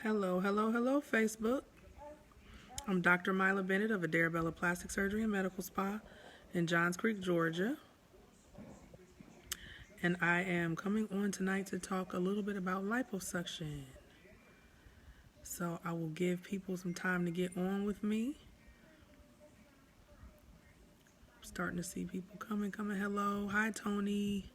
Hello, hello, hello, Facebook. I'm Dr. Myla Bennett of Ederra Plastic Surgery and Medical Spa in Johns Creek, Georgia. And I am coming on tonight to talk a little bit about liposuction. So I will give people some time to get on with me. I'm starting to see people coming. Hello. Hi, Tony.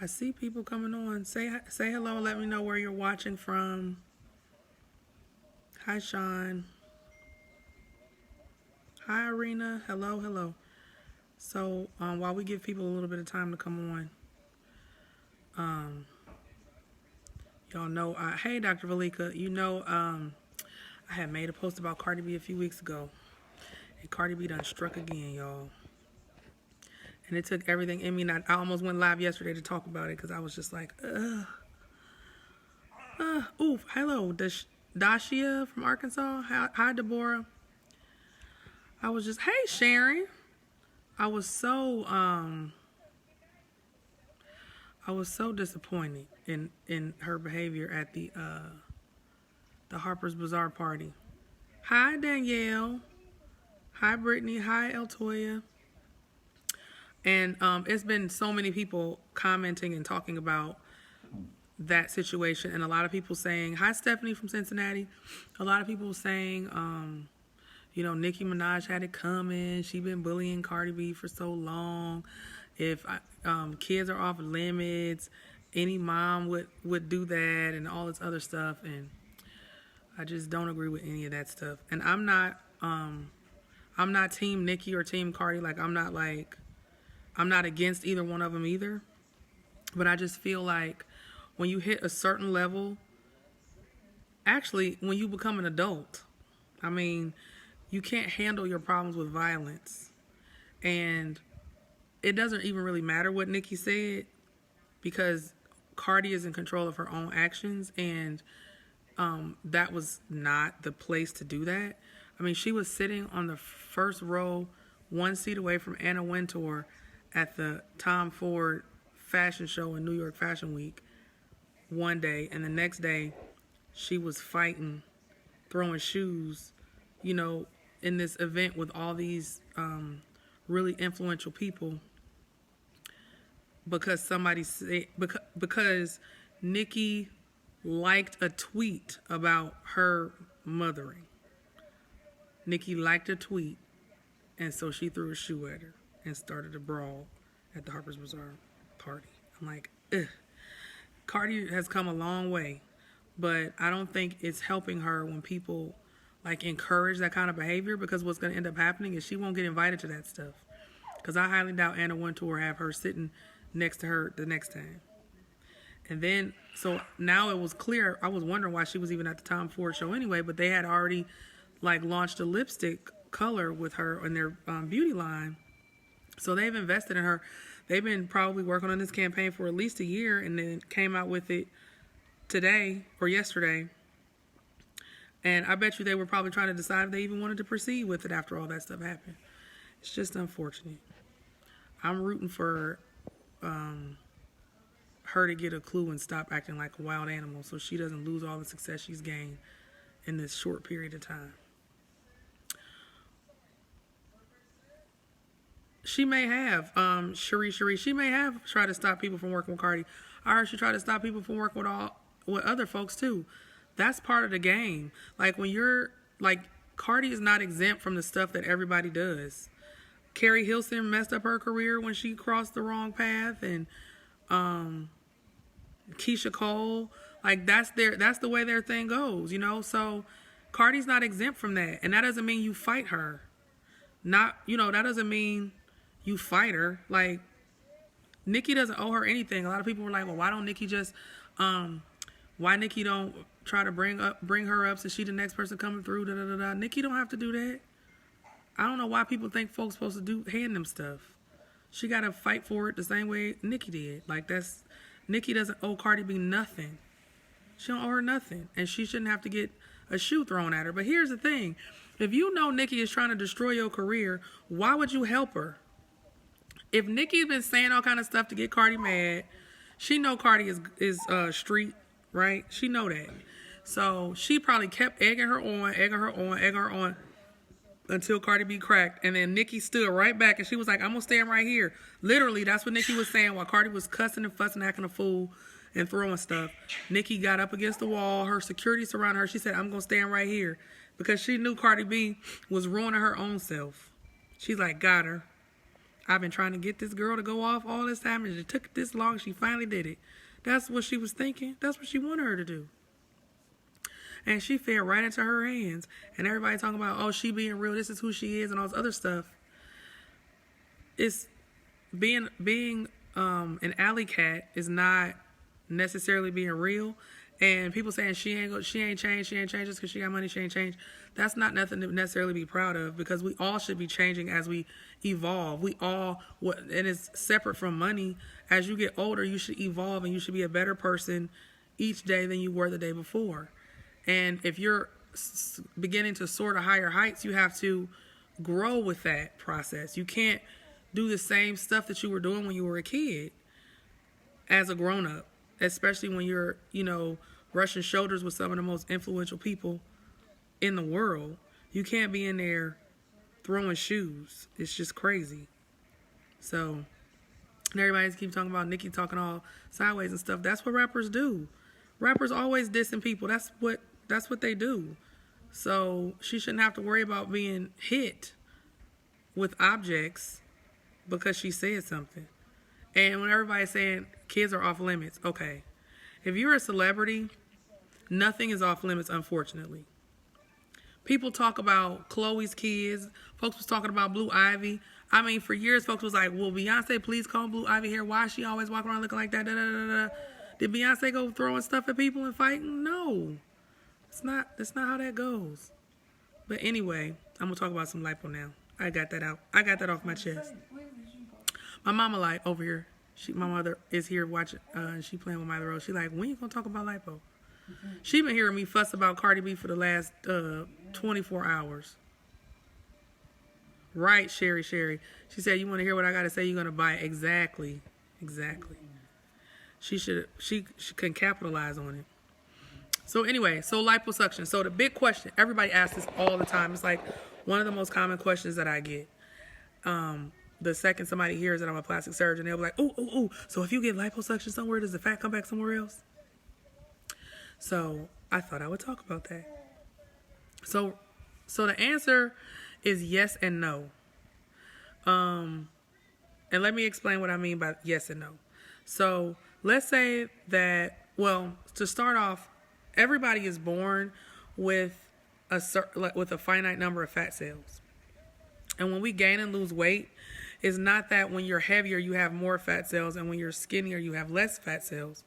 I see people coming on. Say hello. Let me know where you're watching from. Hi, Sean. Hi, Irina. Hello, hello. So while we give people a little bit of time to come on, y'all know, hey, Dr. Valika, you know, I had made a post about Cardi B a few weeks ago, and Cardi B done struck again, y'all. And it took everything in me. And I almost went live yesterday to talk about it because I was just like, oof. Hello, Dashia from Arkansas. Hi, Deborah. I was just, hey, Sharon. I was so disappointed in her behavior at the Harper's Bazaar party. Hi, Danielle. Hi, Brittany. Hi, Eltoya. And it's been so many people commenting and talking about that situation, and a lot of people saying, hi, Stephanie from Cincinnati. A lot of people saying, you know, Nicki Minaj had it coming. She been bullying Cardi B for so long. If kids are off limits, any mom would do that and all this other stuff. And I just don't agree with any of that stuff. And I'm not team Nicki or team Cardi. Like, I'm not against either one of them either. But I just feel like when you hit a certain level, actually, when you become an adult, I mean, you can't handle your problems with violence. And it doesn't even really matter what Nicki said because Cardi is in control of her own actions, and that was not the place to do that. I mean, she was sitting on the first row, one seat away from Anna Wintour at the Tom Ford fashion show in New York Fashion Week one day, and the next day she was fighting, throwing shoes, you know, in this event with all these really influential people because somebody said, because Nicki liked a tweet about her mothering. Nicki liked a tweet, and so she threw a shoe at her and started a brawl at the Harper's Bazaar party. I'm like, ugh. Cardi has come a long way, but I don't think it's helping her when people like encourage that kind of behavior, because what's going to end up happening is she won't get invited to that stuff. Because I highly doubt Anna Wintour have her sitting next to her the next time. And then, so now it was clear, I was wondering why she was even at the Tom Ford show anyway, but they had already like launched a lipstick color with her in their beauty line. So they've invested in her. They've been probably working on this campaign for at least a year, and then came out with it today or yesterday. And I bet you they were probably trying to decide if they even wanted to proceed with it after all that stuff happened. It's just unfortunate. I'm rooting for her to get a clue and stop acting like a wild animal so she doesn't lose all the success she's gained in this short period of time. She may have, Cherie, she may have tried to stop people from working with Cardi. I heard she tried to stop people from working with other folks too. That's part of the game. Like, when you're, like, Cardi is not exempt from the stuff that everybody does. Carrie Hilson messed up her career when she crossed the wrong path, and Keisha Cole, like, that's the way their thing goes, you know? So Cardi's not exempt from that. And that doesn't mean you fight her. That doesn't mean you fight her. Like, Nicki doesn't owe her anything. A lot of people were like, well, why don't Nicki just, why Nicki don't try to bring her up so she the next person coming through, da-da-da-da. Nicki don't have to do that. I don't know why people think folks supposed to hand them stuff. She got to fight for it the same way Nicki did. Like, Nicki doesn't owe Cardi B nothing. She don't owe her nothing. And she shouldn't have to get a shoe thrown at her. But here's the thing. If you know Nicki is trying to destroy your career, why would you help her? if Nicki's been saying all kind of stuff to get Cardi mad, she know Cardi is street, right? She know that. So she probably kept egging her on until Cardi B cracked. And then Nicki stood right back and she was like, I'm gonna stand right here. Literally, that's what Nicki was saying while Cardi was cussing and fussing, acting a fool and throwing stuff. Nicki got up against the wall. Her security surrounded her. She said, I'm gonna stand right here. Because she knew Cardi B was ruining her own self. She's like, got her. I've been trying to get this girl to go off all this time, and it took this long. She finally did it. That's what she was thinking. That's what she wanted her to do. And she fell right into her hands. And everybody talking about, oh, she being real. This is who she is and all this other stuff. It's being an alley cat is not necessarily being real. And people saying she ain't changed just because she got money, she ain't changed. That's not nothing to necessarily be proud of, because we all should be changing as we evolve. And it's separate from money. As you get older, you should evolve and you should be a better person each day than you were the day before. And if you're beginning to soar to higher heights, you have to grow with that process. You can't do the same stuff that you were doing when you were a kid as a grown-up, especially when you're, rushing shoulders with some of the most influential people in the world. You can't be in there throwing shoes. It's just crazy. So, and everybody keeps talking about Nicki talking all sideways and stuff. That's what rappers do. Rappers always dissing people. That's what they do. So she shouldn't have to worry about being hit with objects because she said something. And when everybody's saying kids are off limits, okay. If you're a celebrity, nothing is off limits, unfortunately. People talk about Chloe's kids. Folks was talking about Blue Ivy. I mean, for years, folks was like, will Beyonce please comb Blue Ivy hair? Why is she always walking around looking like that? Da, da, da, da. Did Beyonce go throwing stuff at people and fighting? No. That's not how that goes. But anyway, I'm going to talk about some lipo now. I got that out. I got that off my chest. My mama like over here. My mother is here watching. She playing with Myla. She like, when you going to talk about lipo? She been hearing me fuss about Cardi B for the last 24 hours. Right, Sherry. She said, you want to hear what I got to say? You're going to buy it. Exactly. She can capitalize on it. So anyway, liposuction. So the big question, everybody asks this all the time. It's like one of the most common questions that I get. The second somebody hears that I'm a plastic surgeon, they'll be like, ooh. So if you get liposuction somewhere, does the fat come back somewhere else? So I thought I would talk about that. So the answer is yes and no. And let me explain what I mean by yes and no. So let's say that, to start off, everybody is born with a finite number of fat cells. And when we gain and lose weight, it's not that when you're heavier, you have more fat cells, and when you're skinnier, you have less fat cells.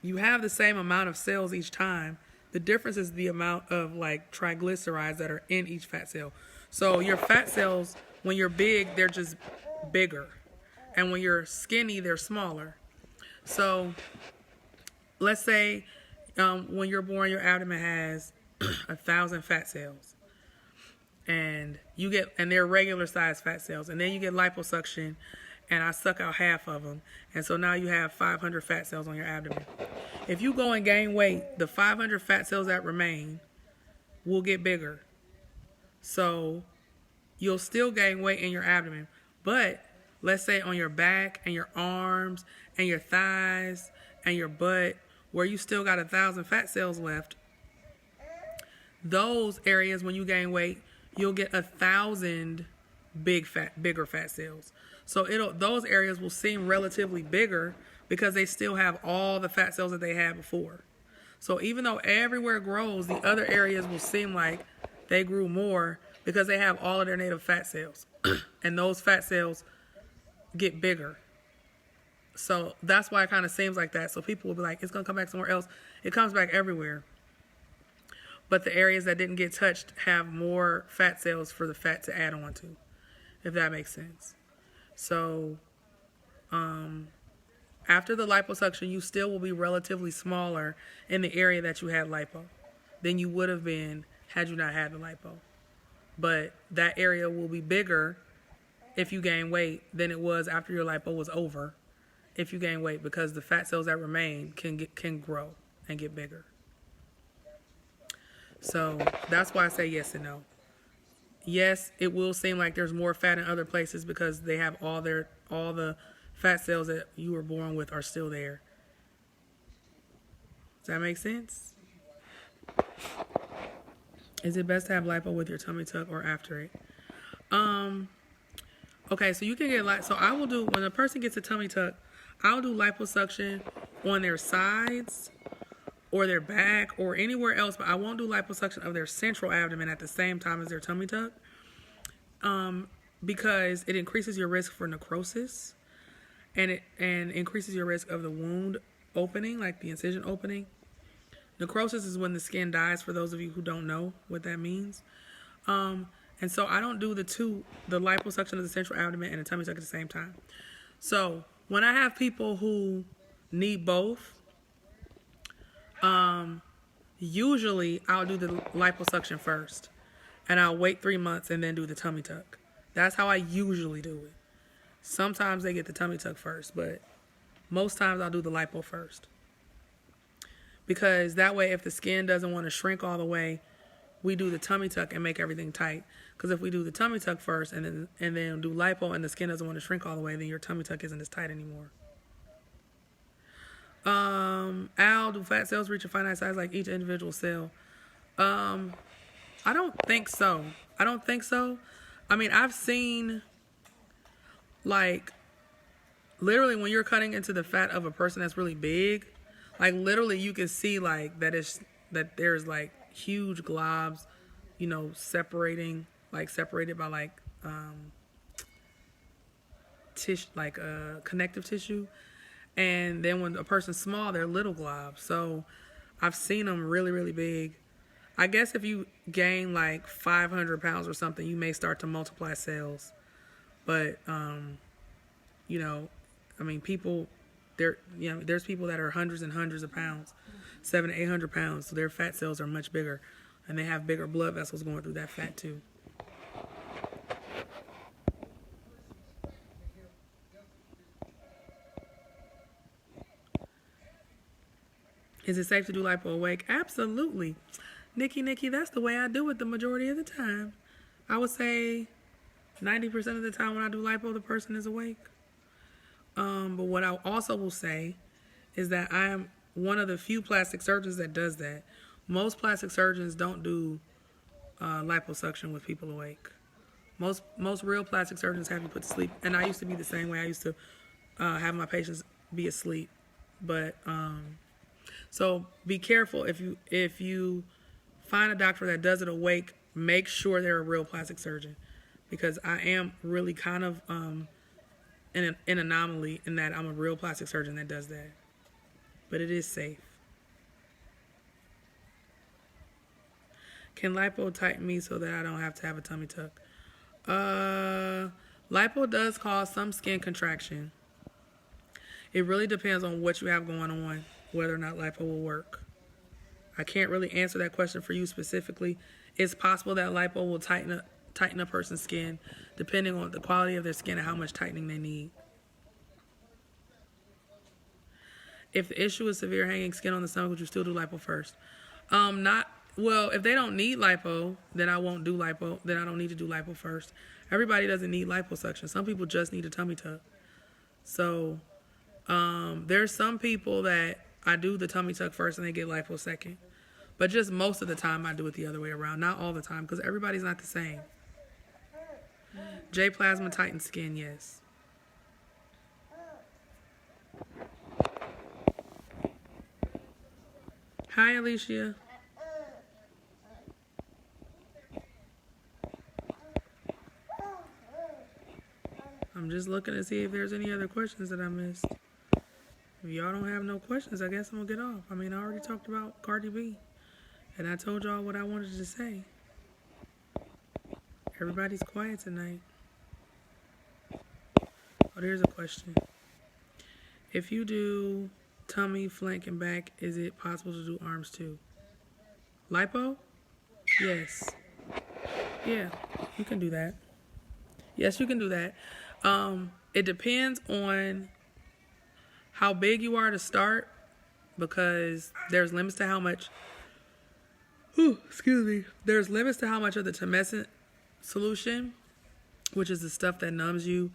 You have the same amount of cells each time. The difference is the amount of triglycerides that are in each fat cell. So your fat cells, when you're big, they're just bigger. And when you're skinny, they're smaller. So let's say when you're born, your abdomen has 1,000 fat cells. And they're regular size fat cells. And then you get liposuction, and I suck out half of them. And so now you have 500 fat cells on your abdomen. If you go and gain weight, the 500 fat cells that remain will get bigger. So you'll still gain weight in your abdomen. But let's say on your back and your arms and your thighs and your butt, where you still got 1,000 fat cells left, those areas, when you gain weight, you'll get 1,000 bigger fat cells. So those areas will seem relatively bigger because they still have all the fat cells that they had before. So even though everywhere grows, the other areas will seem like they grew more because they have all of their native fat cells. And those fat cells get bigger. So that's why it kind of seems like that. So people will be like, it's going to come back somewhere else. It comes back everywhere. But the areas that didn't get touched have more fat cells for the fat to add on to, if that makes sense. So after the liposuction, you still will be relatively smaller in the area that you had lipo than you would have been had you not had the lipo. But that area will be bigger if you gain weight than it was after your lipo was over if you gain weight, because the fat cells that remain can grow and get bigger. So that's why I say yes and no. Yes, it will seem like there's more fat in other places because they have all the fat cells that you were born with are still there. Does that make sense? Is it best to have lipo with your tummy tuck or after it? Okay, so you can get so I will do, when a person gets a tummy tuck, I'll do liposuction on their sides or their back or anywhere else, but I won't do liposuction of their central abdomen at the same time as their tummy tuck, because it increases your risk for necrosis, and it increases your risk of the wound opening, like the incision opening. Necrosis is when the skin dies, for those of you who don't know what that means. And so I don't do the liposuction of the central abdomen and the tummy tuck at the same time. So when I have people who need both, usually I'll do the liposuction first, and I'll wait 3 months and then do the tummy tuck. That's how I usually do it. Sometimes they get the tummy tuck first, but most times I'll do the lipo first. Because that way, if the skin doesn't want to shrink all the way, we do the tummy tuck and make everything tight. Because if we do the tummy tuck first and then do lipo and the skin doesn't want to shrink all the way, then your tummy tuck isn't as tight anymore. Al, do fat cells reach a finite size like each individual cell? I don't think so. I mean, I've seen, like, literally when you're cutting into the fat of a person that's really big, like literally you can see like that there's like huge globs, separated by like tissue, like connective tissue. And then when a person's small, they're little globs. So I've seen them really, really big. I guess if you gain like 500 pounds or something, you may start to multiply cells. But, I mean, people, there's people that are hundreds and hundreds of pounds, 700 to 800 pounds. So their fat cells are much bigger, and they have bigger blood vessels going through that fat too. Is it safe to do lipo awake? Absolutely. Nikki, that's the way I do it the majority of the time. I would say 90% of the time when I do lipo, the person is awake. But what I also will say is that I am one of the few plastic surgeons that does that. Most plastic surgeons don't do liposuction with people awake. Most real plastic surgeons have you put to sleep. And I used to be the same way. I used to have my patients be asleep. But so be careful if you find a doctor that does it awake. Make sure they're a real plastic surgeon, because I am really kind of an anomaly in that I'm a real plastic surgeon that does that. But it is safe. Can lipo tighten me so that I don't have to have a tummy tuck? Lipo does cause some skin contraction. It really depends on what you have going on, whether or not lipo will work. I can't really answer that question for you specifically. It's possible that lipo will tighten a person's skin depending on the quality of their skin and how much tightening they need. If the issue is severe hanging skin on the stomach, would you still do lipo first? If they don't need lipo, then I won't do lipo. Then I don't need to do lipo first. Everybody doesn't need liposuction. Some people just need a tummy tuck. So there's some people that I do the tummy tuck first and they get lipo second. But just most of the time I do it the other way around. Not all the time, because everybody's not the same. J plasma tighten skin, yes. Hi, Alicia. I'm just looking to see if there's any other questions that I missed. If y'all don't have no questions, I guess I'm going to get off. I mean, I already talked about Cardi B. And I told y'all what I wanted to say. Everybody's quiet tonight. Oh, there's a question. If you do tummy, flank, and back, is it possible to do arms too? Lipo? Yes. Yeah, you can do that. Yes, you can do that. It depends on how big you are to start, because there's limits to how much, there's limits to how much of the tumescent solution, which is the stuff that numbs you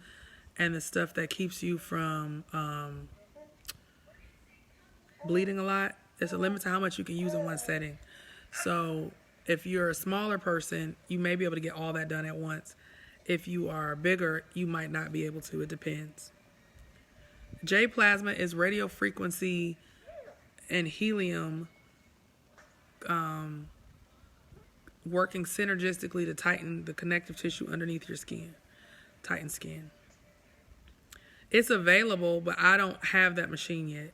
and the stuff that keeps you from bleeding a lot. There's a limit to how much you can use in one setting. So if you're a smaller person, you may be able to get all that done at once. If you are bigger, you might not be able to. It depends. J plasma is radio frequency and helium working synergistically to tighten the connective tissue underneath your skin. Tighten skin. It's available, but I don't have that machine yet.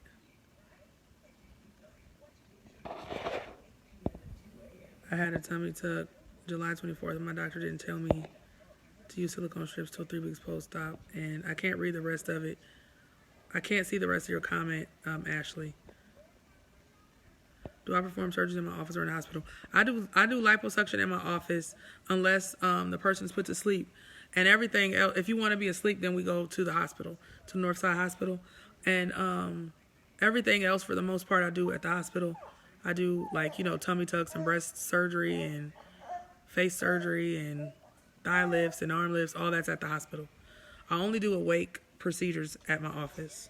I had a tummy tuck July 24th, and my doctor didn't tell me to use silicone strips till 3 weeks post-op, and I can't read the rest of it. I can't see the rest of your comment, Ashley. Do I perform surgeries in my office or in the hospital? I do liposuction in my office unless the person's put to sleep. And everything else, if you want to be asleep, then we go to the hospital, to Northside Hospital. And everything else, for the most part, I do at the hospital. I do, like, tummy tucks and breast surgery and face surgery and thigh lifts and arm lifts. All that's at the hospital. I only do awake procedures at my office.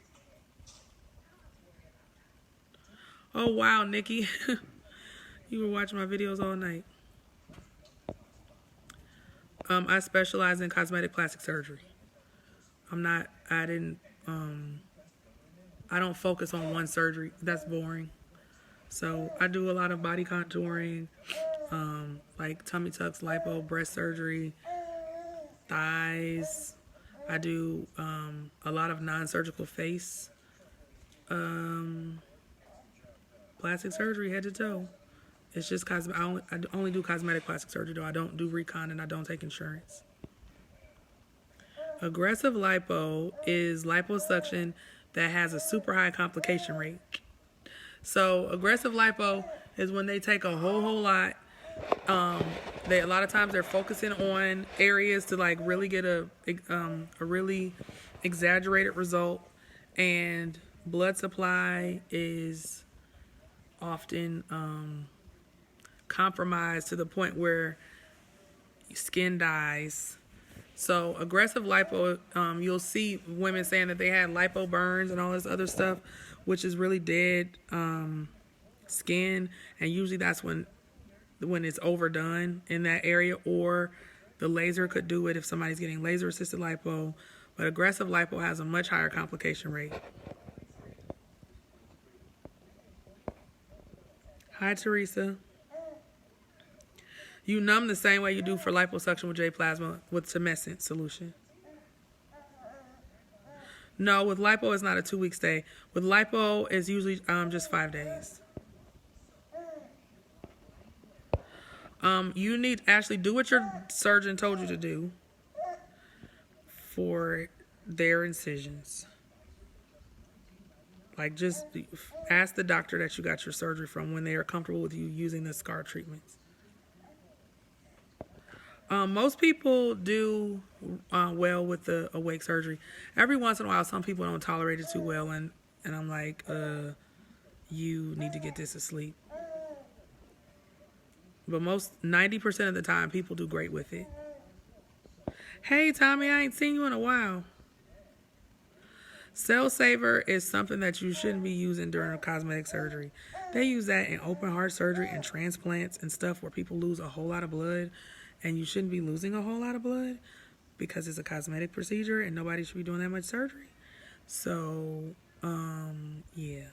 Oh, wow, Nikki. You were watching my videos all night. I specialize in cosmetic plastic surgery. I don't focus on one surgery. That's boring. So I do a lot of body contouring, like tummy tucks, lipo, breast surgery, thighs. I do a lot of non-surgical face plastic surgery, head to toe. It's just I only do cosmetic plastic surgery, though. I don't do recon, and I don't take insurance. Aggressive lipo is liposuction that has a super high complication rate. So aggressive lipo is when they take a whole lot. A lot of times they're focusing on areas to like really get a really exaggerated result, and blood supply is often compromised to the point where skin dies. So aggressive lipo, you'll see women saying that they had lipo burns and all this other stuff, which is really dead skin, and usually that's when it's overdone in that area, or the laser could do it if somebody's getting laser assisted lipo. But aggressive lipo has a much higher complication rate. Hi, Teresa. You numb the same way you do for liposuction with J plasma with tumescent solution. No, with lipo it's not a 2-week stay. With lipo it's usually just 5 days. You need to actually do what your surgeon told you to do for their incisions. Like, just ask the doctor that you got your surgery from when they are comfortable with you using the scar treatments. Most people do well with the awake surgery. Every once in a while, some people don't tolerate it too well, and I'm like, you need to get this to sleep. But 90% of the time, people do great with it. Hey, Tommy, I ain't seen you in a while. Cell Saver is something that you shouldn't be using during a cosmetic surgery. They use that in open heart surgery and transplants and stuff where people lose a whole lot of blood, and you shouldn't be losing a whole lot of blood because it's a cosmetic procedure and nobody should be doing that much surgery. So, yeah.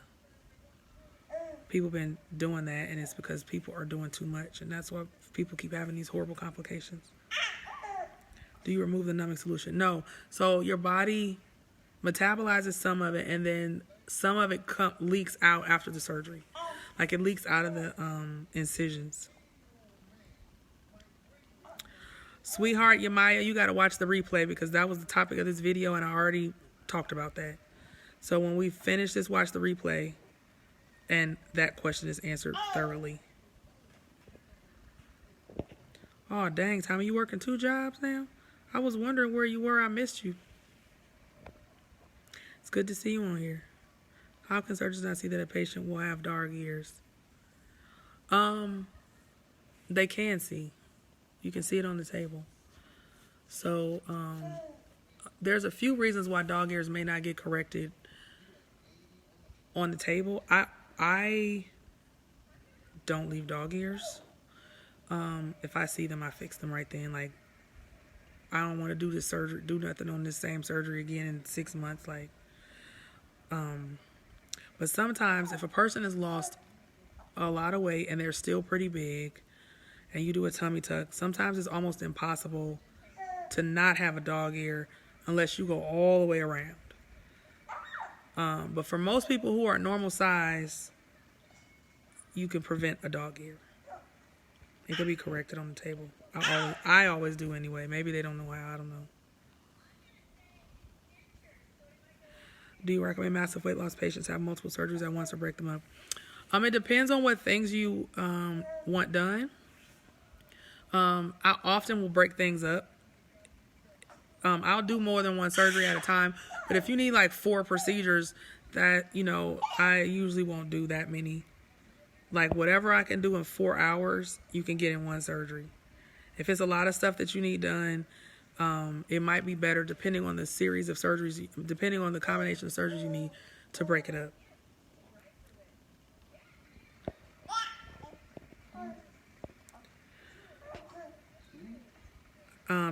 People been doing that, and it's because people are doing too much, and that's why people keep having these horrible complications. Do you remove the numbing solution? No. So your body metabolizes some of it, and then some of it leaks out after the surgery. Like, it leaks out of the incisions. Sweetheart, Yamaya, you got to watch the replay because that was the topic of this video, and I already talked about that. So when we finish this, watch the replay, and that question is answered thoroughly. Oh, dang, Tommy, you working 2 jobs now? I was wondering where you were. I missed you. It's good to see you on here. How can surgeons not see that a patient will have dark ears? They can see. You can see it on the table. So, there's a few reasons why dog ears may not get corrected on the table. I don't leave dog ears. If I see them, I fix them right then. Like, I don't want to do this surgery, do nothing on this same surgery again in 6 months. Like, but sometimes if a person has lost a lot of weight and they're still pretty big and you do a tummy tuck, sometimes it's almost impossible to not have a dog ear unless you go all the way around. But for most people who are normal size, you can prevent a dog ear. It can be corrected on the table. I always do anyway. Maybe they don't know how. I don't know. Do you recommend massive weight loss patients have multiple surgeries at once or break them up? It depends on what things you want done. I often will break things up. I'll do more than one surgery at a time. But if you need like 4 procedures, that, I usually won't do that many. Like whatever I can do in 4 hours, you can get in one surgery. If it's a lot of stuff that you need done, it might be better, depending on the series of surgeries, depending on the combination of surgeries you need, to break it up.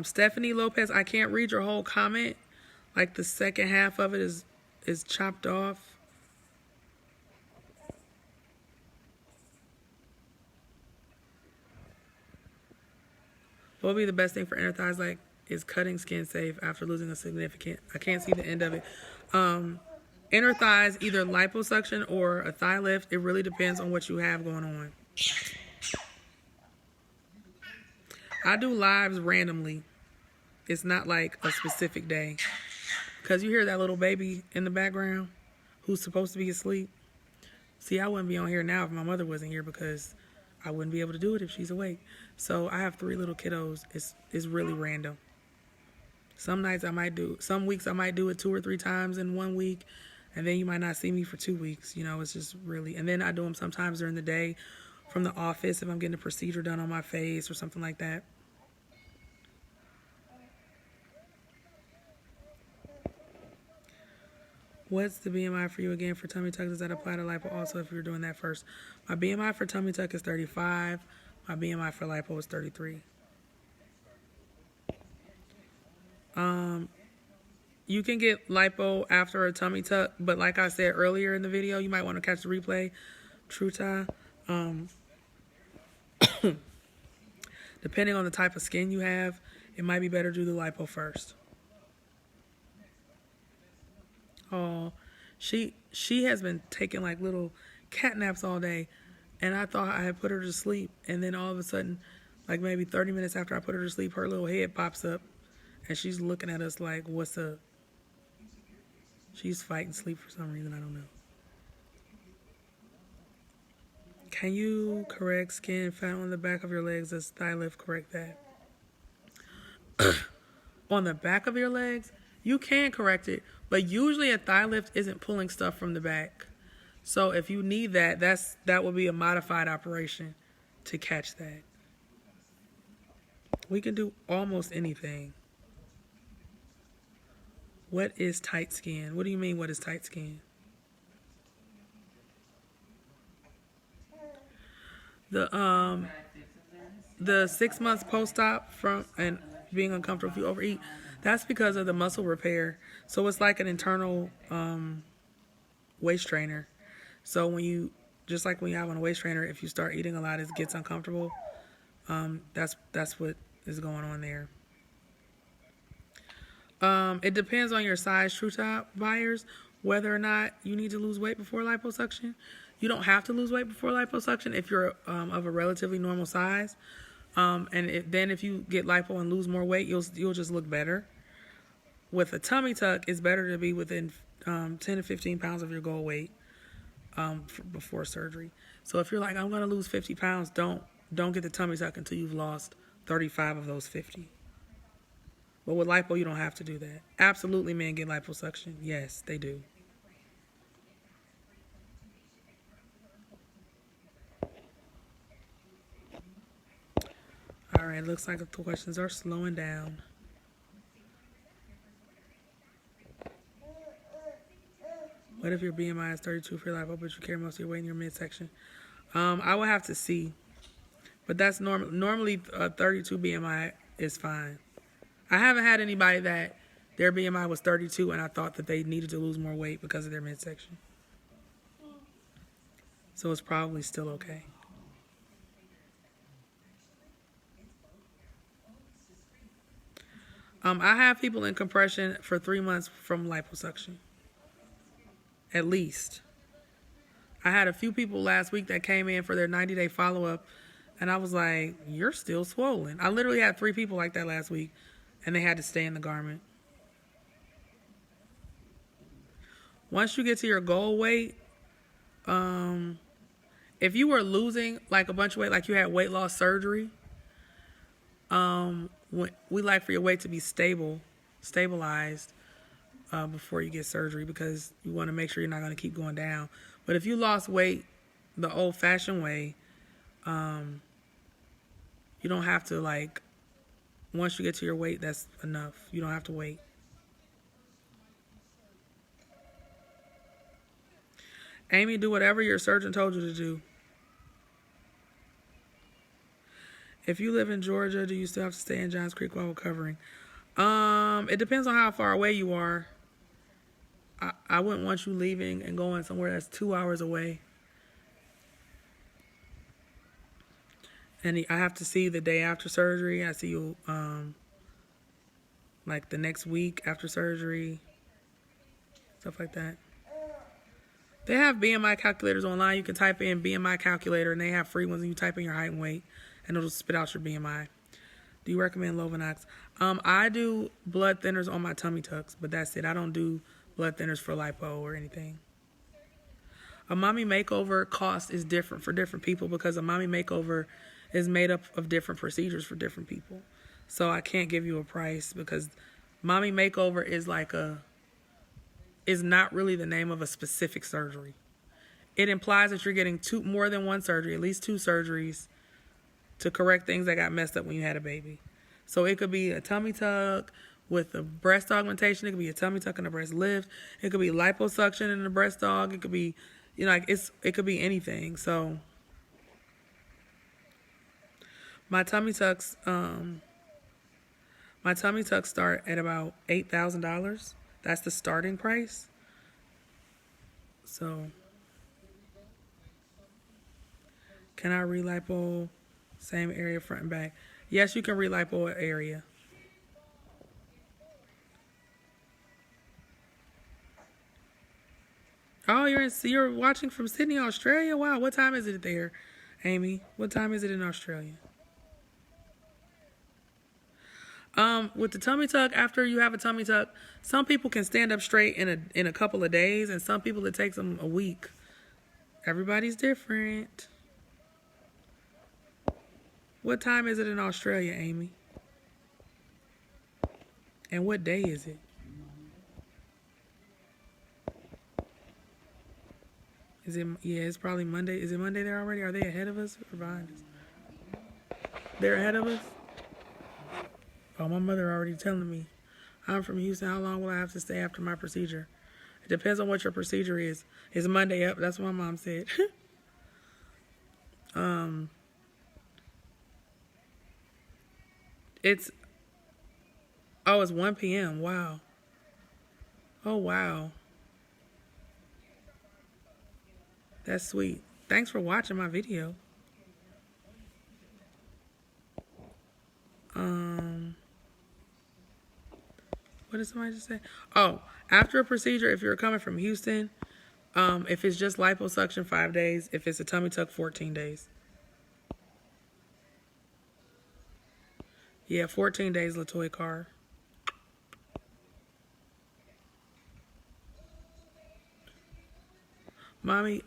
Stephanie Lopez, I can't read your whole comment. Like the second half of it is chopped off. What would be the best thing for inner thighs? Like, is cutting skin safe after losing a significant? I can't see the end of it. Inner thighs, either liposuction or a thigh lift. It really depends on what you have going on. I do lives randomly. It's not like a specific day. Because you hear that little baby in the background who's supposed to be asleep. See, I wouldn't be on here now if my mother wasn't here because I wouldn't be able to do it if she's awake. So I have 3 little kiddos. It's really random. Some nights I might do, some weeks I might do it 2 or 3 times in 1 week. And then you might not see me for 2 weeks. It's just really, and then I do them sometimes during the day from the office if I'm getting a procedure done on my face or something like that. What's the BMI for you again for tummy tuck? Does that apply to lipo also if you're doing that first? My BMI for tummy tuck is 35. My BMI for lipo is 33. You can get lipo after a tummy tuck, but like I said earlier in the video, you might want to catch the replay. Truta. Depending on the type of skin you have, it might be better to do the lipo first. Oh, she has been taking like little cat naps all day, and I thought I had put her to sleep, and then all of a sudden, like maybe 30 minutes after I put her to sleep, her little head pops up, and she's looking at us like, what's up? She's fighting sleep for some reason, I don't know. Can you correct skin fat on the back of your legs? Does thigh lift correct that? On the back of your legs? You can correct it, but usually a thigh lift isn't pulling stuff from the back. So if you need that, that would be a modified operation to catch that. We can do almost anything. What is tight skin? What do you mean, what is tight skin? The 6 months post-op from and being uncomfortable if you overeat, that's because of the muscle repair. So it's like an internal waist trainer. So when you, just like when you have on a waist trainer, if you start eating a lot, it gets uncomfortable. That's what is going on there. It depends on your size, True Top buyers, whether or not you need to lose weight before liposuction. You don't have to lose weight before liposuction if you're of a relatively normal size. Then if you get lipo and lose more weight, you'll just look better. With a tummy tuck, it's better to be within 10 to 15 pounds of your goal weight before surgery. So if you're like, I'm going to lose 50 pounds, don't get the tummy tuck until you've lost 35 of those 50. But with lipo, you don't have to do that. Absolutely, men get liposuction. Yes, they do. All right, looks like the questions are slowing down. What if your BMI is 32 for your lipo, but you carry most of your weight in your midsection? I would have to see. But that's normally 32 BMI is fine. I haven't had anybody that their BMI was 32 and I thought that they needed to lose more weight because of their midsection. So it's probably still okay. I have people in compression for 3 months from liposuction. At least. I had a few people last week that came in for their 90-day follow-up, and I was like, you're still swollen. I literally had 3 people like that last week, and they had to stay in the garment. Once you get to your goal weight, if you were losing like a bunch of weight, like you had weight loss surgery, we like for your weight to be stabilized before you get surgery, because you want to make sure you're not going to keep going down. But if you lost weight the old-fashioned way, you don't have to, like, once you get to your weight, that's enough. You don't have to wait. Amy, do whatever your surgeon told you to do. If you live in Georgia, do you still have to stay in Johns Creek while recovering? It depends on how far away you are. I wouldn't want you leaving and going somewhere that's 2 hours away. And I have to see the day after surgery. I see you like the next week after surgery. Stuff like that. They have BMI calculators online. You can type in BMI calculator, and they have free ones, and you type in your height and weight, and it'll spit out your BMI. Do you recommend Lovenox? I do blood thinners on my tummy tucks, but that's it. I don't do blood thinners for lipo or anything. A mommy makeover cost is different for different people, because a mommy makeover is made up of different procedures for different people. So I can't give you a price, because mommy makeover is not really the name of a specific surgery. It implies that you're getting more than one surgery, at least 2 surgeries, to correct things that got messed up when you had a baby. So it could be a tummy tuck with a breast augmentation. It could be a tummy tuck and a breast lift. It could be liposuction and a breast aug. It could be, it could be anything. So my tummy tucks start at about $8,000. That's the starting price. So, can I re-lipo same area front and back? Yes, you can re-lipo an area. Oh, you're watching from Sydney, Australia? Wow, what time is it there, Amy? What time is it in Australia? With the tummy tuck, after you have a tummy tuck, some people can stand up straight in a couple of days, and some people it takes them a week. Everybody's different. What time is it in Australia, Amy? And what day is it? It's probably Monday. Is it Monday there already? Are they ahead of us or behind us? They're ahead of us? Oh, my mother already telling me. I'm from Houston. How long will I have to stay after my procedure? It depends on what your procedure is. It's Monday up. That's what my mom said. It's 1 p.m. Wow. Oh, wow. That's sweet. Thanks for watching my video. What did somebody just say? Oh, after a procedure, if you're coming from Houston, if it's just liposuction, 5 days. If it's a tummy tuck, 14 days. Yeah, 14 days, Latoya Carr. Mommy,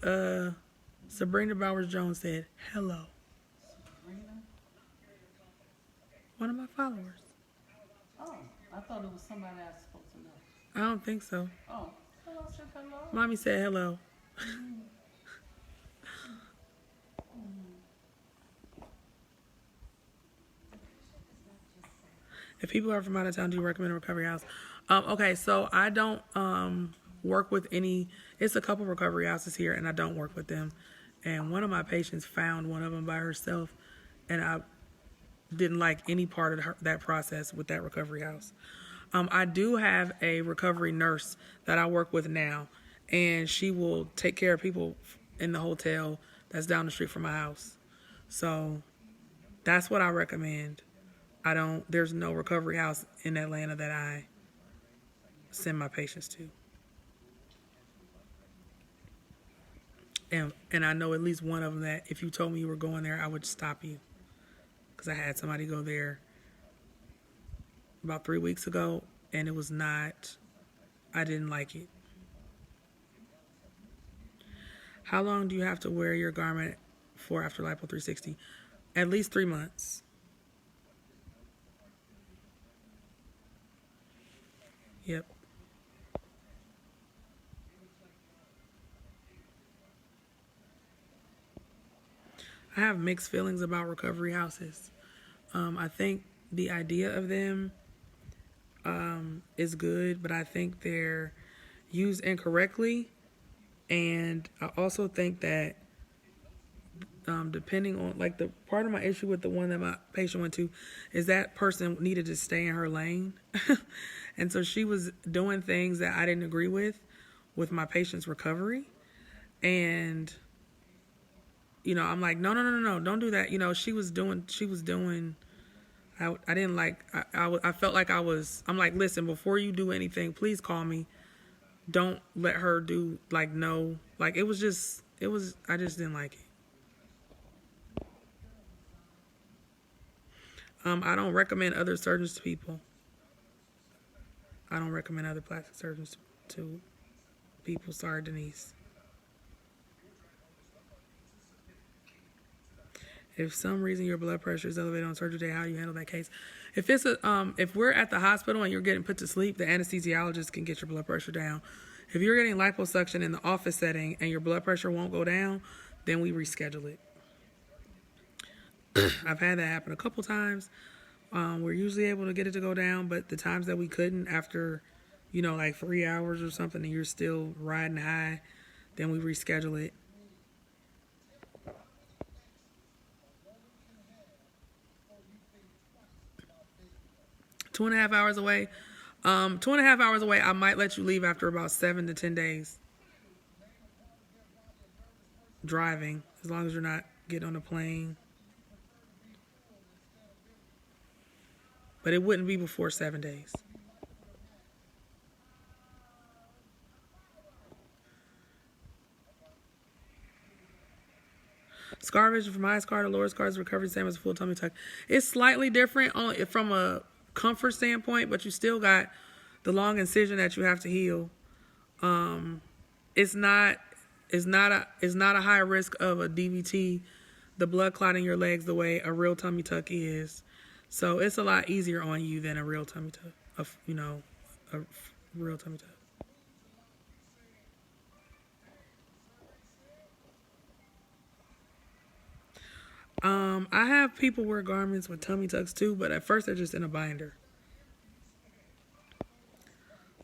Sabrina Bowers-Jones said, hello. Sabrina? One of my followers. Oh, I thought it was somebody I was supposed to know. I don't think so. Oh, hello, said hello. Mommy said hello. If people are from out of town, do you recommend a recovery house? Okay, so I don't work with any. It's a couple recovery houses here, and I don't work with them. And one of my patients found one of them by herself, and I didn't like any part of that process with that recovery house. I do have a recovery nurse that I work with now, and she will take care of people in the hotel that's down the street from my house. So that's what I recommend. There's no recovery house in Atlanta that I send my patients to. And I know at least one of them that if you told me you were going there, I would stop you. Because I had somebody go there about 3 weeks ago, and I didn't like it. How long do you have to wear your garment for after Lipo 360? At least 3 months. Yep. I have mixed feelings about recovery houses. I think the idea of them is good, but I think they're used incorrectly. And I also think that depending on, like, the part of my issue with the one that my patient went to is that person needed to stay in her lane. And so she was doing things that I didn't agree with my patient's recovery. And, I'm like, no, don't do that. She was doing, I didn't like, I felt like I'm like, listen, before you do anything, please call me. Don't let her do, like, no. Like, I just didn't like it. I don't recommend other surgeons to people. I don't recommend other plastic surgeons to people. Sorry, Denise. If some reason your blood pressure is elevated on surgery day, how do you handle that case? If we're at the hospital and you're getting put to sleep, the anesthesiologist can get your blood pressure down. If you're getting liposuction in the office setting and your blood pressure won't go down, then we reschedule it. I've had that happen a couple times. We're usually able to get it to go down, but the times that we couldn't after, like 3 hours or something, and you're still riding high, then we reschedule it. Two and a half hours away, I might let you leave after about 7 to 10 days driving, as long as you're not getting on a plane. But it wouldn't be before 7 days. Scar vision from high scar to lower scar is recovery same as a full tummy tuck. It's slightly different from a comfort standpoint, but you still got the long incision that you have to heal. It's not a high risk of a DVT, the blood clotting your legs the way a real tummy tuck is. So it's a lot easier on you than a real tummy tuck, a real tummy tuck. I have people wear garments with tummy tucks too, but at first they're just in a binder.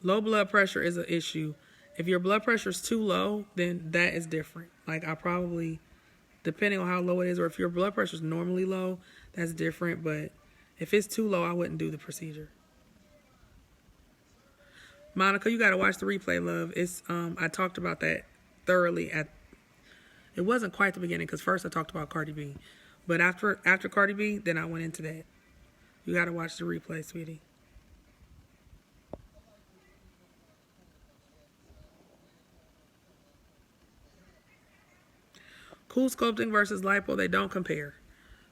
Low blood pressure is an issue. If your blood pressure is too low, then that is different. Like, I probably, depending on how low it is, or if your blood pressure is normally low, that's different. But if it's too low, I wouldn't do the procedure. Monica, you got to watch the replay, love. It's I talked about that thoroughly it wasn't quite the beginning, because first I talked about Cardi B. But after Cardi B, then I went into that. You got to watch the replay, sweetie. CoolSculpting versus lipo, they don't compare.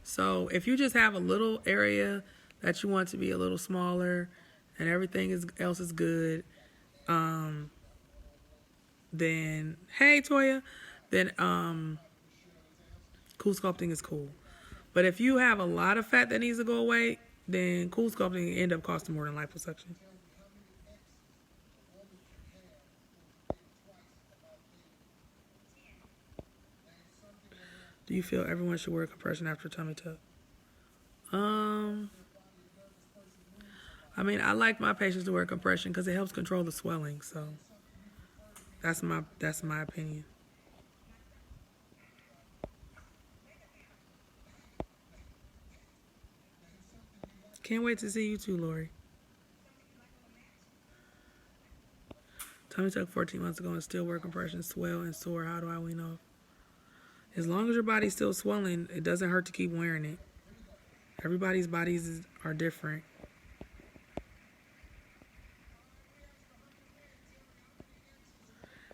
So if you just have a little area that you want to be a little smaller and everything else is good, then, hey, Toya, then CoolSculpting is cool. But if you have a lot of fat that needs to go away, then CoolSculpting end up costing more than liposuction. Do you feel everyone should wear compression after tummy tuck? I mean, I like my patients to wear compression because it helps control the swelling. So that's my opinion. Can't wait to see you too, Lori. Tummy tuck 14 months ago and still wear compression, swell and sore. How do I wean off? As long as your body's still swelling, it doesn't hurt to keep wearing it. Everybody's bodies are different.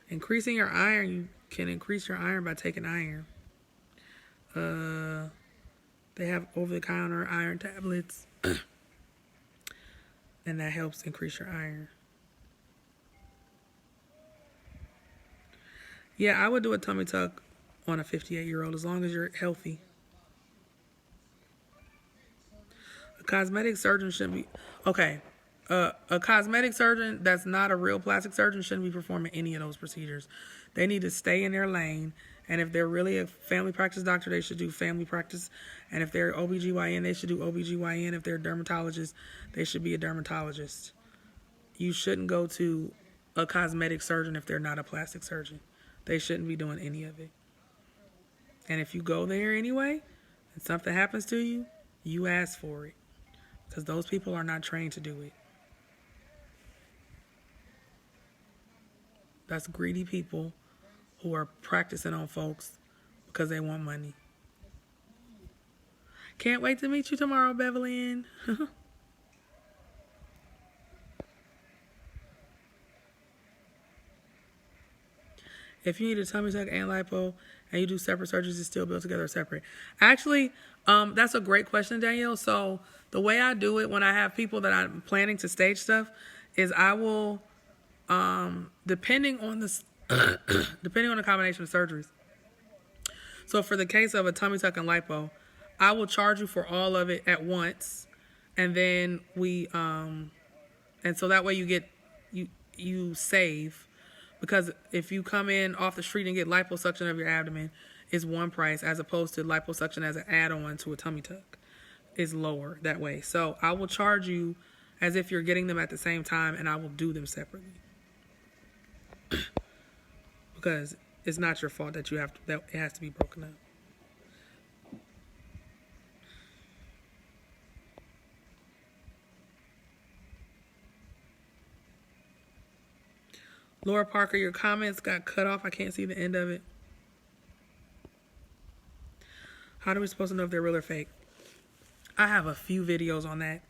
Increasing your iron, you can increase your iron by taking iron. They have over-the-counter iron tablets, and that helps increase your iron. Yeah, I would do a tummy tuck on a 58-year-old as long as you're healthy. A cosmetic surgeon shouldn't be... Okay, a cosmetic surgeon that's not a real plastic surgeon shouldn't be performing any of those procedures. They need to stay in their lane, and if they're really a family practice doctor, they should do family practice. And if they're OBGYN, they should do OBGYN. If they're a dermatologist, they should be a dermatologist. You shouldn't go to a cosmetic surgeon if they're not a plastic surgeon. They shouldn't be doing any of it. And if you go there anyway, and something happens to you, you ask for it. Because those people are not trained to do it. That's greedy people who are practicing on folks because they want money. Can't wait to meet you tomorrow, Beverly. If you need a tummy tuck and lipo and you do separate surgeries, it's still built together or separate? Actually, that's a great question, Danielle. So the way I do it when I have people that I'm planning to stage stuff is I will, depending on the combination of surgeries. So for the case of a tummy tuck and lipo, I will charge you for all of it at once, and then and so that way you save. Because if you come in off the street and get liposuction of your abdomen, it's one price, as opposed to liposuction as an add-on to a tummy tuck is lower that way. So I will charge you as if you're getting them at the same time, and I will do them separately. Because it's not your fault that that it has to be broken up. Laura Parker, your comments got cut off. I can't see the end of it. How are we supposed to know if they're real or fake? I have a few videos on that.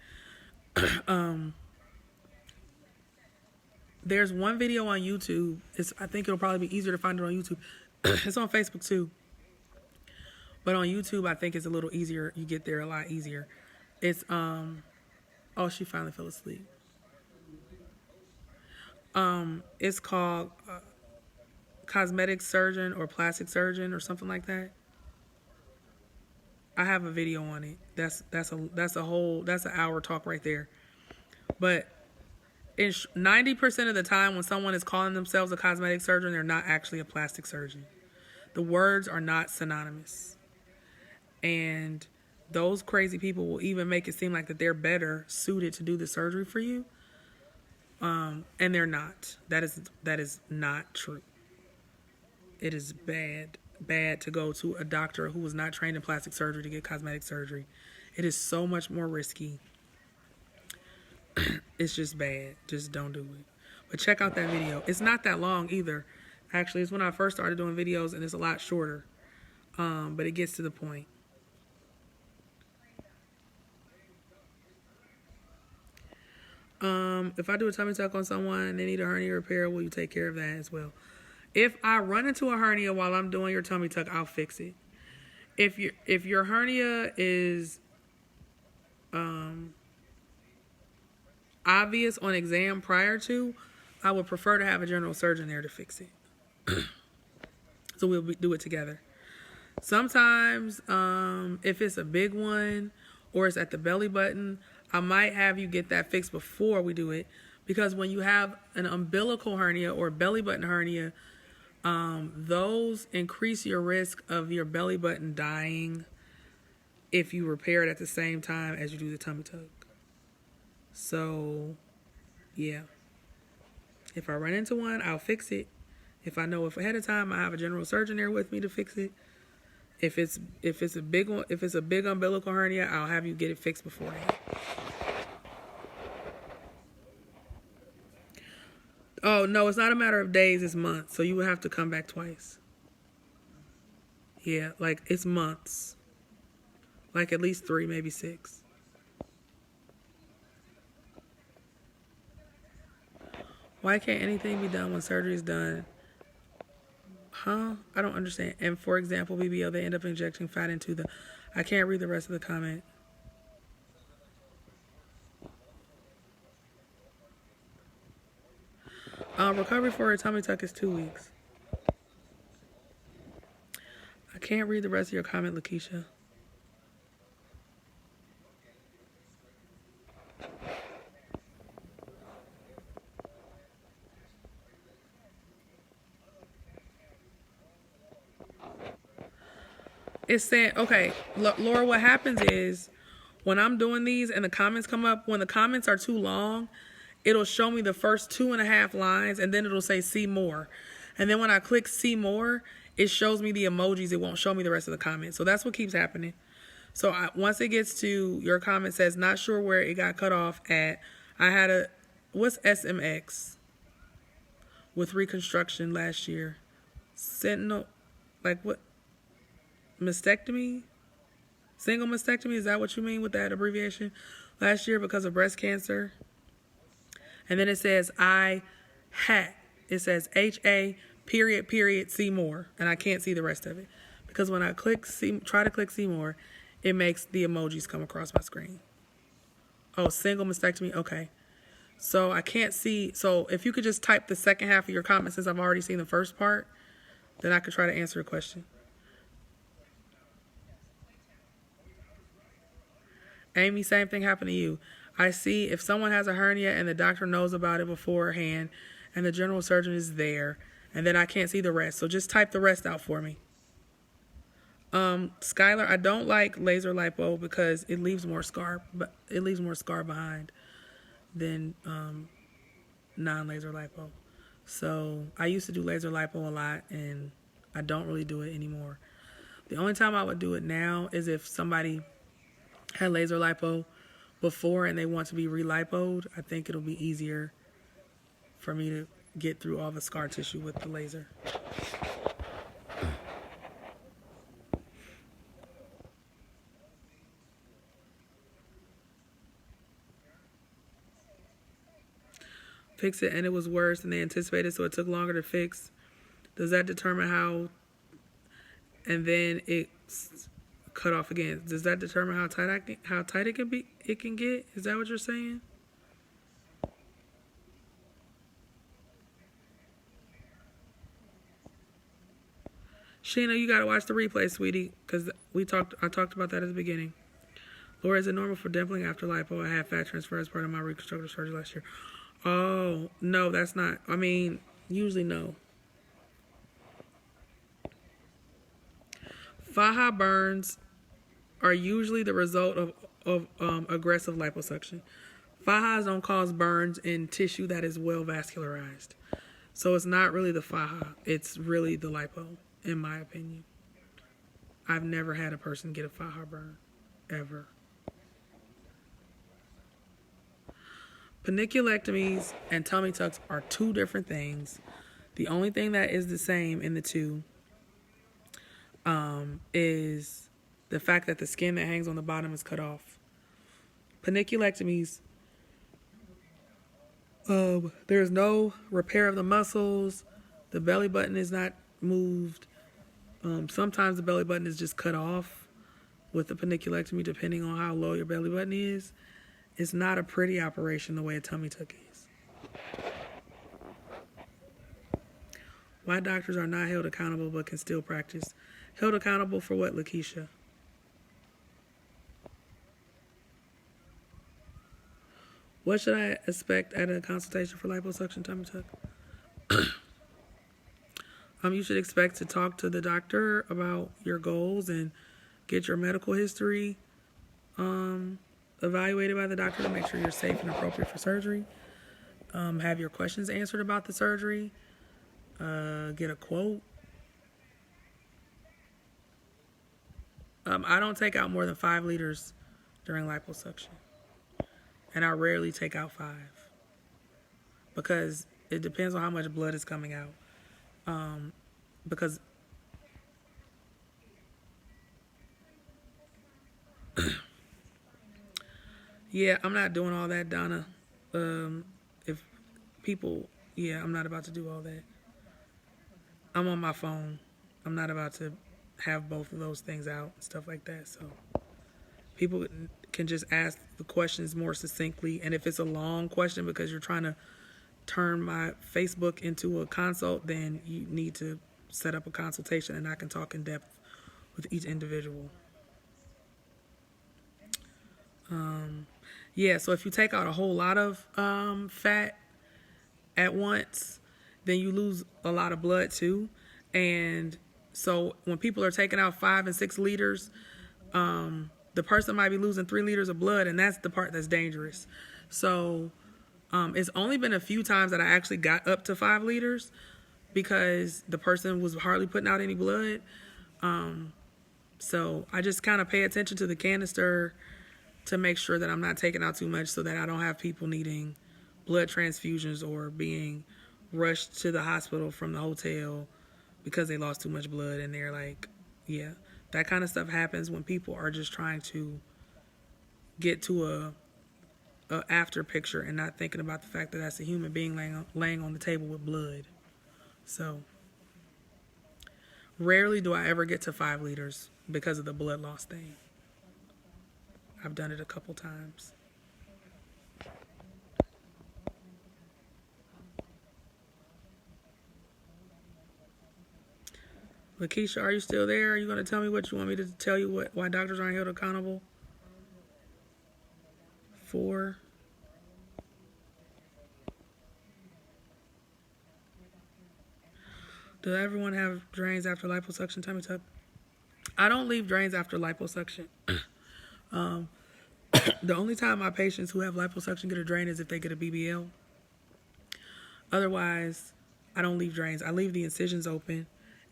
There's one video on YouTube. I think it'll probably be easier to find it on YouTube. It's on Facebook too. But on YouTube, I think it's a little easier. You get there a lot easier. It's, oh, she finally fell asleep. It's called Cosmetic Surgeon or Plastic Surgeon or something like that. I have a video on it. That's an hour talk right there. But 90% of the time when someone is calling themselves a cosmetic surgeon, they're not actually a plastic surgeon. The words are not synonymous. And those crazy people will even make it seem like that they're better suited to do the surgery for you. And they're not. That is not true. It is bad to go to a doctor who was not trained in plastic surgery to get cosmetic surgery. It is so much more risky. It's just bad. Just don't do it. But check out that video. It's not that long either. Actually, it's when I first started doing videos, and it's a lot shorter. But it gets to the point. If I do a tummy tuck on someone and they need a hernia repair, will you take care of that as well? If I run into a hernia while I'm doing your tummy tuck, I'll fix it. If your hernia is obvious on exam prior to, I would prefer to have a general surgeon there to fix it. So we'll do it together. Sometimes, if it's a big one or it's at the belly button, I might have you get that fixed before we do it. Because when you have an umbilical hernia or belly button hernia, Those increase your risk of your belly button dying if you repair it at the same time as you do the tummy tuck. So, yeah. If I run into one, I'll fix it. If I know if ahead of time, I have a general surgeon there with me to fix it. If it's a big one, if it's a big umbilical hernia, I'll have you get it fixed beforehand. Oh no, it's not a matter of days; it's months. So you would have to come back twice. Yeah, like it's months. Like at least 3, maybe 6. Why can't anything be done when surgery is done? Huh? I don't understand. And for example, BBL, they end up injecting fat into the... I can't read the rest of the comment. Recovery for a tummy tuck is 2 weeks. I can't read the rest of your comment, Lakeisha. It's saying, okay, Laura, what happens is when I'm doing these and the comments come up, when the comments are too long, it'll show me the first 2.5 lines and then it'll say see more. And then when I click see more, it shows me the emojis. It won't show me the rest of the comments. So that's what keeps happening. So once it gets to your comment says, not sure where it got cut off at, I had a, what's SMX? With reconstruction last year. Sentinel, like what? Mastectomy? Single mastectomy? Is that what you mean with that abbreviation? Last year because of breast cancer. And then it says it says HA period see more. And I can't see the rest of it. Because when I try to click see more, it makes the emojis come across my screen. Oh, single mastectomy? Okay. So I can't see. So if you could just type the second half of your comment since I've already seen the first part, then I could try to answer a question. Amy, same thing happened to you. I see if someone has a hernia and the doctor knows about it beforehand and the general surgeon is there, and then I can't see the rest. So just type the rest out for me. Skylar, I don't like laser lipo because it leaves more scar, but it leaves more scar behind than non-laser lipo. So I used to do laser lipo a lot and I don't really do it anymore. The only time I would do it now is if somebody had laser lipo before and they want to be relipoed. I think it'll be easier for me to get through all the scar tissue with the laser. Fix it and it was worse than they anticipated, so it took longer to fix. Does that determine how, and then it's cut off again? Does that determine how tight it can be? It can get? Is that what you're saying? Sheena, you gotta watch the replay, sweetie, because I talked about that at the beginning. Laura, is it normal for dimpling after lipo? I had fat transfer as part of my reconstructive surgery last year. Oh, no, that's not. I mean, usually no. Faja burns are usually the result of aggressive liposuction. Fajas don't cause burns in tissue that is well vascularized. So it's not really the faja. It's really the lipo, in my opinion. I've never had a person get a faja burn, ever. Paniculectomies and tummy tucks are 2 different things. The only thing that is the same in the 2 is the fact that the skin that hangs on the bottom is cut off. Paniculectomies, there's no repair of the muscles. The belly button is not moved. Sometimes the belly button is just cut off with the paniculectomy, depending on how low your belly button is. It's not a pretty operation the way a tummy tuck is. Why doctors are not held accountable but can still practice? Held accountable for what, Lakeisha? What should I expect at a consultation for liposuction tummy tuck? You should expect to talk to the doctor about your goals and get your medical history evaluated by the doctor to make sure you're safe and appropriate for surgery. Have your questions answered about the surgery. Get a quote. I don't take out more than 5 liters during liposuction. And I rarely take out 5. Because it depends on how much blood is coming out. Because yeah, I'm not doing all that, Donna. If people, yeah, I'm not about to do all that. I'm on my phone. I'm not about to have both of those things out and stuff like that. So people can just ask the questions more succinctly. And if it's a long question because you're trying to turn my Facebook into a consult, then you need to set up a consultation and I can talk in depth with each individual. Yeah, so if you take out a whole lot of fat at once, then you lose a lot of blood too. And so when people are taking out 5 and 6 liters, the person might be losing 3 liters of blood, and that's the part that's dangerous. So it's only been a few times that I actually got up to 5 liters because the person was hardly putting out any blood. So I just kind of pay attention to the canister to make sure that I'm not taking out too much so that I don't have people needing blood transfusions or being rushed to the hospital from the hotel because they lost too much blood. And they're like, yeah, that kind of stuff happens when people are just trying to get to a after picture and not thinking about the fact that that's a human being laying on the table with blood. So rarely do I ever get to 5 liters because of the blood loss thing. I've done it a couple times. Lakeisha, are you still there? Are you going to tell me what you want me to tell you why doctors aren't held accountable for? Does everyone have drains after liposuction, tummy tuck? I don't leave drains after liposuction. The only time my patients who have liposuction get a drain is if they get a BBL. Otherwise, I don't leave drains. I leave the incisions open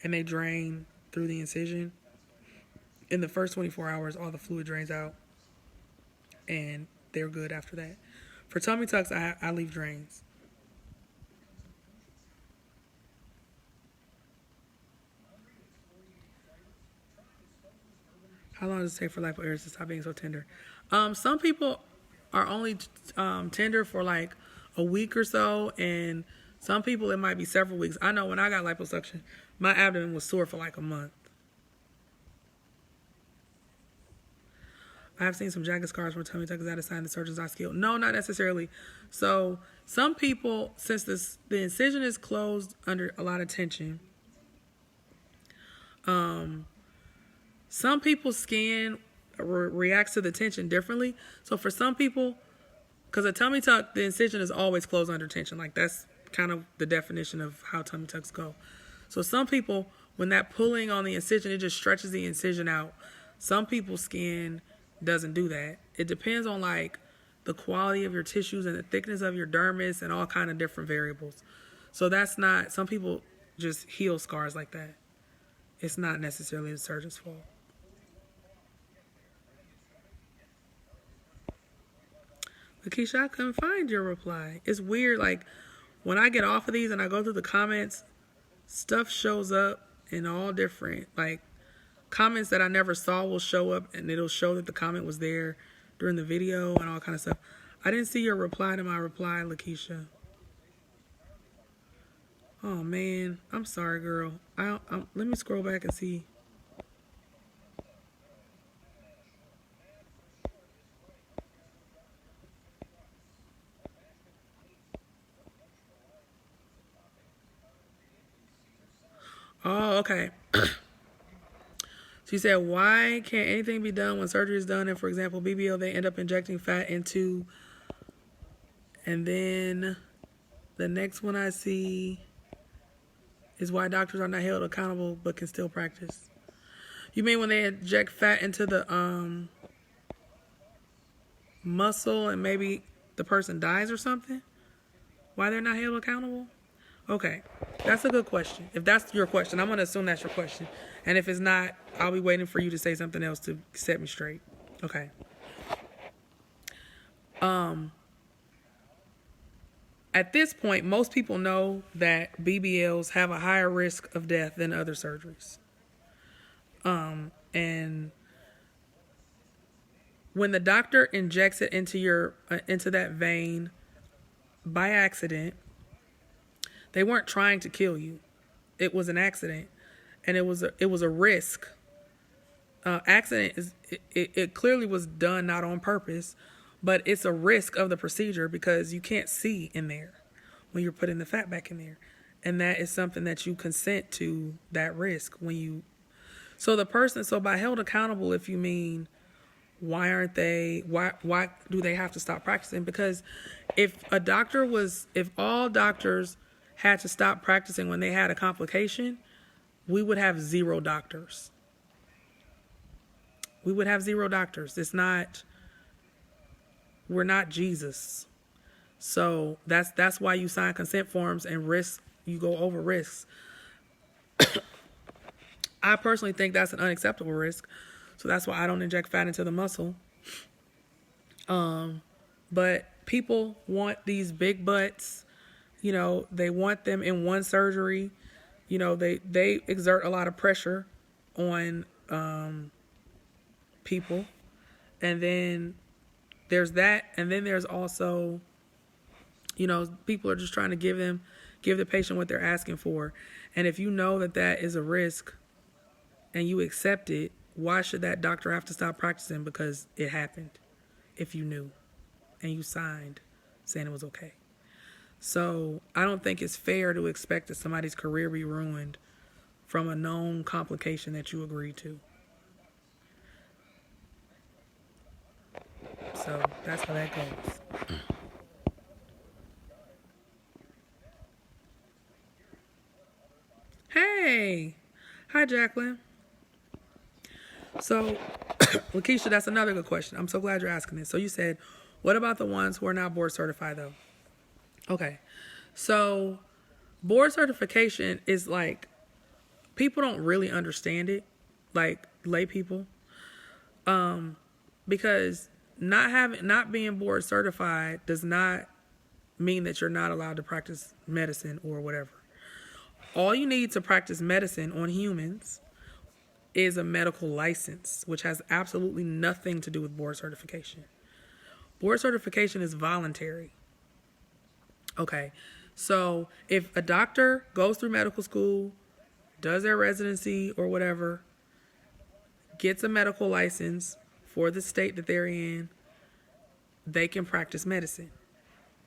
and they drain through the incision. In the first 24 hours, all the fluid drains out and they're good after that. For tummy tucks, I leave drains. How long does it take for lipo areas to stop being so tender? Some people are only tender for like a week or so, and some people it might be several weeks. I know when I got liposuction, my abdomen was sore for like a month. I have seen some jagged scars from tummy tuck. Is that a sign the surgeons are skilled? No, not necessarily. So some people, since the incision is closed under a lot of tension, some people's skin reacts to the tension differently. So for some people, because a tummy tuck, the incision is always closed under tension. Like that's kind of the definition of how tummy tucks go. So some people, when that pulling on the incision, it just stretches the incision out. Some people's skin doesn't do that. It depends on like the quality of your tissues and the thickness of your dermis and all kind of different variables. So that's not, some people just heal scars like that. It's not necessarily the surgeon's fault. Lakeisha, I couldn't find your reply. It's weird, like, when I get off of these and I go through the comments, stuff shows up in all different, like, comments that I never saw will show up, and it'll show that the comment was there during the video and all kind of stuff. I didn't see your reply to my reply, Lakeisha. Oh, man. I'm sorry, girl. Let me scroll back and see. Oh, okay. She said, why can't anything be done when surgery is done? And for example, BBL, they end up injecting fat into, and then the next one I see is why doctors are not held accountable but can still practice. You mean when they inject fat into the muscle and maybe the person dies or something? Why they're not held accountable? Okay, that's a good question. If that's your question, I'm going to assume that's your question. And if it's not, I'll be waiting for you to say something else to set me straight. Okay. At this point, most people know that BBLs have a higher risk of death than other surgeries. And when the doctor injects it into into that vein by accident, they weren't trying to kill you. It was an accident, and it was a risk. Accident is it clearly was done not on purpose, but it's a risk of the procedure because you can't see in there when you're putting the fat back in there, and that is something that you consent to, that risk when you. So by held accountable, if you mean why do they have to stop practicing? Because if all doctors had to stop practicing when they had a complication, we would have zero doctors. We would have zero doctors. We're not Jesus. So that's why you sign consent forms and you go over risks. I personally think that's an unacceptable risk. So that's why I don't inject fat into the muscle. But people want these big butts. They want them in one surgery. They exert a lot of pressure on people. And then there's that. And then there's also, people are just trying to give the patient what they're asking for. And if you know that is a risk and you accept it, why should that doctor have to stop practicing because it happened if you knew and you signed saying it was okay? So I don't think it's fair to expect that somebody's career be ruined from a known complication that you agreed to. So that's how that goes. Hey! Hi, Jacqueline. So, Lakeisha, that's another good question. I'm so glad you're asking this. So you said, what about the ones who are not board certified, though? Okay. So board certification is like, people don't really understand it, like lay people, because not being board certified does not mean that you're not allowed to practice medicine or whatever. All you need to practice medicine on humans is a medical license, which has absolutely nothing to do with board certification. Board certification is voluntary. Okay, so if a doctor goes through medical school, does their residency or whatever, gets a medical license for the state that they're in, they can practice medicine,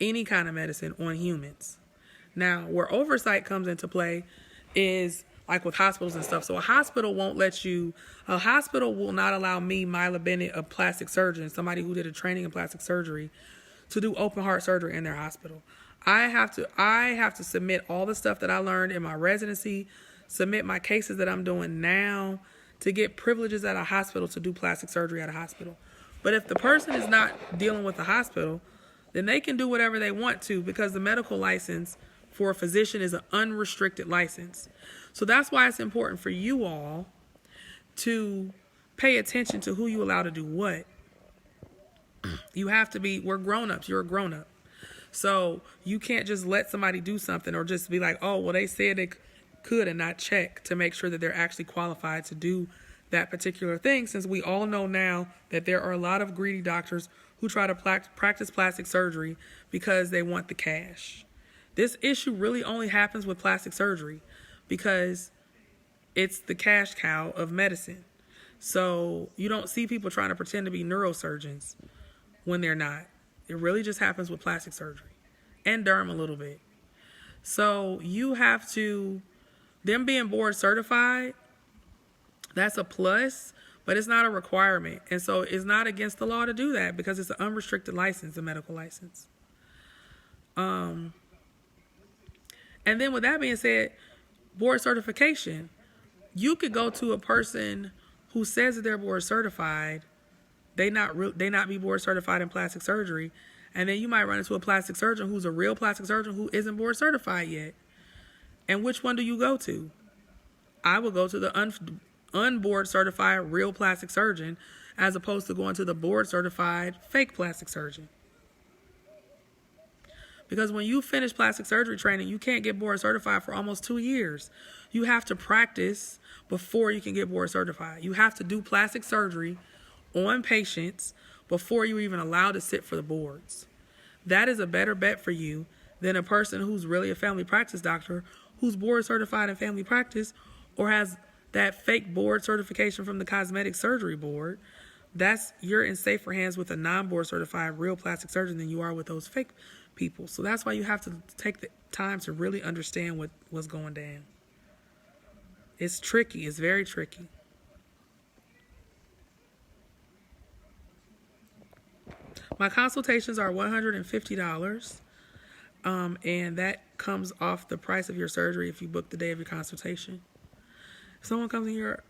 any kind of medicine on humans. Now, where oversight comes into play is like with hospitals and stuff. So a hospital will not allow me, Myla Bennett, a plastic surgeon, somebody who did a training in plastic surgery, to do open heart surgery in their hospital. I have to submit all the stuff that I learned in my residency, submit my cases that I'm doing now to get privileges at a hospital to do plastic surgery at a hospital. But if the person is not dealing with the hospital, then they can do whatever they want to, because the medical license for a physician is an unrestricted license. So that's why it's important for you all to pay attention to who you allow to do what. We're grown-ups. You're a grown-up. So you can't just let somebody do something or just be like, oh, well, they said they could, and not check to make sure that they're actually qualified to do that particular thing, since we all know now that there are a lot of greedy doctors who try to practice plastic surgery because they want the cash. This issue really only happens with plastic surgery because it's the cash cow of medicine. So you don't see people trying to pretend to be neurosurgeons when they're not. It really just happens with plastic surgery and derm a little bit. So you have to, them being board certified, that's a plus, but it's not a requirement. And so it's not against the law to do that because it's an unrestricted license, a medical license. And then with that being said, Board certification. You could go to a person who says that they're board certified. They not be board certified in plastic surgery, and then you might run into a plastic surgeon who's a real plastic surgeon who isn't board certified yet. And which one do you go to? I would go to the unboard certified real plastic surgeon as opposed to going to the board certified fake plastic surgeon. Because when you finish plastic surgery training, you can't get board certified for almost 2 years. You have to practice before you can get board certified. You have to do plastic surgery on patients before you're even allowed to sit for the boards. That is a better bet for you than a person who's really a family practice doctor who's board certified in family practice or has that fake board certification from the Cosmetic Surgery Board. You're in safer hands with a non-board certified real plastic surgeon than you are with those fake people. So that's why you have to take the time to really understand what's going down. It's tricky. It's very tricky. My consultations are $150, and that comes off the price of your surgery if you book the day of your consultation. If someone comes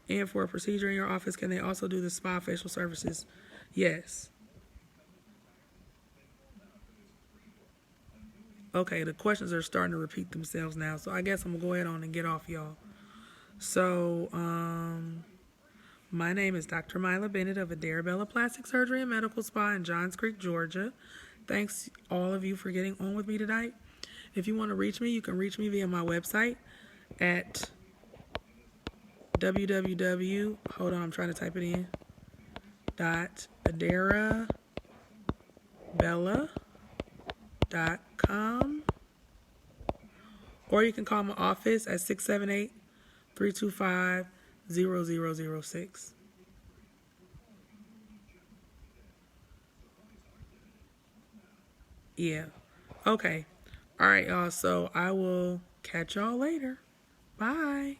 in for a procedure in your office, can they also do the spa facial services? Yes. Okay, the questions are starting to repeat themselves now, so I guess I'm going to go ahead on and get off, y'all. So, my name is Dr. Myla Bennett of Ederra Plastic Surgery and Medical Spa in Johns Creek, Georgia. Thanks, all of you, for getting on with me tonight. If you want to reach me, you can reach me via my website at hold on, I'm trying to type it in, .ederrabella.com, or you can call my office at 678-325-0006. Yeah. Okay. All right, y'all. So I will catch y'all later. Bye.